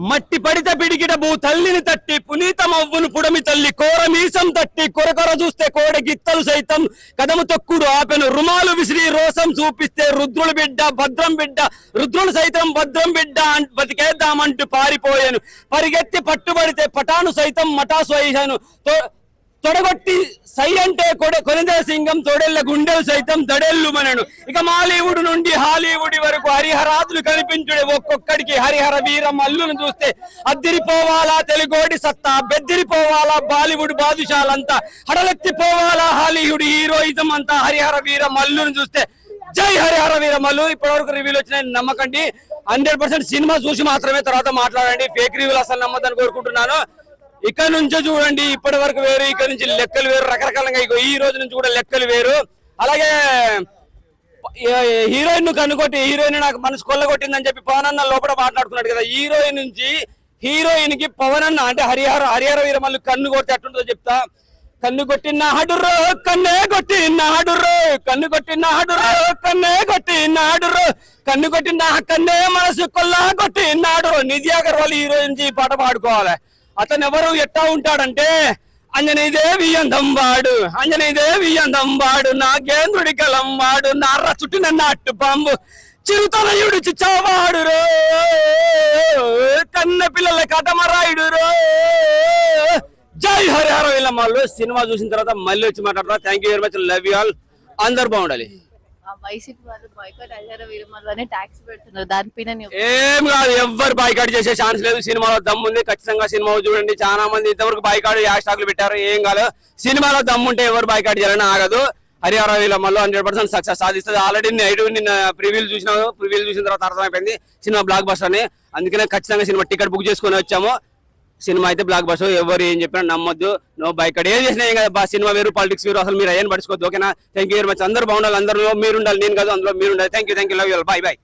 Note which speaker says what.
Speaker 1: మట్టి పడిత పిడికిట భూ తల్లిని తట్టి పునీతమవ్వును పుడమి తల్లి కోర మీసం తట్టి కొరకొర చూస్తే కోడ గిత్తలు సైతం కదము తొక్కుడు ఆపెను రుమాలు విసిరి రోసం చూపిస్తే రుద్రులు బిడ్డ భద్రం బిడ్డ రుద్రులు సైతం భద్రం బిడ్డ బతికేద్దామంటూ పారిపోయాను పరిగెత్తి పట్టుబడితే పటాను సైతం మటాసు అయ్యాను తొడగొట్టి సై అంటే కొనిదే సింగం తొడెళ్ళ గుండెలు సైతం దడెల్లు మనను ఇక మాలీవుడ్ నుండి హాలీవుడ్ వరకు హరిహరాదులు కనిపించుడే ఒక్కొక్కడికి హరిహర వీర మల్లును చూస్తే అద్దిరిపోవాలా తెలుగోడి సత్తా బెద్దిరిపోవాలా బాలీవుడ్ బాదుషాలంతా హడలెత్తిపోవాలా హాలీవుడ్ హీరోయిజం అంతా హరిహర వీర మల్లును చూస్తే జై హరిహర వీర మల్లు. ఇప్పటివరకు రివ్యూలు వచ్చినాయి నమ్మకండి. 100% సినిమా చూసి మాత్రమే తర్వాత మాట్లాడండి. ఫేక్ రివ్యూలు అసలు నమ్మద్దని కోరుకుంటున్నాను. ఇక్కడ నుంచి చూడండి ఇప్పటి వరకు వేరు, ఇక్కడ నుంచి లెక్కలు వేరు, రకరకాలుగా ఈ రోజు నుంచి కూడా లెక్కలు వేరు. అలాగే హీరోయిన్ ను కనుకొట్టి హీరోయిన్ నాకు మనసు కొల్లగొట్టిందని చెప్పి పవన్ అన్న లోపల మాట్లాడుకున్నాడు కదా. హీరోయిన్ నుంచి హీరోయిన్ కి పవన్ అన్న అంటే హరిహర వీరమల్లు కన్ను కొట్టి అట్టుంటుందో చెప్తా. కన్ను కొట్టినాడురో కన్నే కొట్టినాడురో కన్ను కొట్టినాడురో కన్నే కొట్టినాడురో కన్ను కొట్టిన కన్నే మనసు కొల్లా కొట్టినాడు. నిధి అగర్వాల్ హీరోయిన్ ఈ పాట పాడుకోవాలి. అతను ఎవరు ఎట్టా ఉంటాడంటే అంజనీదేవి అందంబాడు అంజనీదేవి అందంబాడు నాగేంద్రుడి కలంబాడు నార్ర చుట్టిన నాట్టు పాంబు చిరుతనయుడు చిచ్చావాడు రో కన్న పిల్లల కథమరాయుడు రో. జై హరిహర వీరమల్లు. సినిమా చూసిన తర్వాత మళ్ళీ వచ్చి మాట్లాడతా. Thank you very much. Love you all. అందరు బాగుండాలి.
Speaker 2: వైసీపీ వాళ్ళు బాయ్కాట్ హరిహర వీరమల్లు అనే ట్యాక్స్ పెడుతున్నారు. దానిపైన
Speaker 1: ఏం కాదు, ఎవ్వరు బాయ్కాట్ చేసే ఛాన్స్ లేదు. సినిమాలో దమ్ము ఉంది, ఖచ్చితంగా సినిమా చూడండి. చాలా మంది ఇంతవరకు బాయ్కాట్ హ్యాష్ ట్యాగ్లు పెట్టారు. ఏం కాదు, సినిమాలో దమ్ము ఉంటే ఎవరు బాయ్కాట్ చేయాలని ఆగదు. హరిహర వీరమల్లు 100% సక్సెస్ సాధిస్తుంది. ఆల్రెడీ నిన్న ప్రివ్యూలు చూసిన తర్వాత అర్థమైపోయింది సినిమా బ్లాక్ బస్టర్ అని. అందుకనే ఖచ్చితంగా సినిమా టికెట్ బుక్ చేసుకుని వచ్చాము. సినిమా అయితే బ్లాక్ బస్టర్. ఎవరు ఏం చెప్పినా నమ్మొద్దు. No boycott. ఏం చేసినా ఏం కదా, సినిమా వేరు, పాలిటిక్స్ వేరు. అసలు మీరు అయ్యని పడుచుకోవద్దు. ఓకేనా? Thank you very much. అందరూ బాగుండాలి. అందరూ మీరు ఉండాలి, నేను కాదు, అందులో మీరు ఉండాలి. Thank you. Love you. Bye.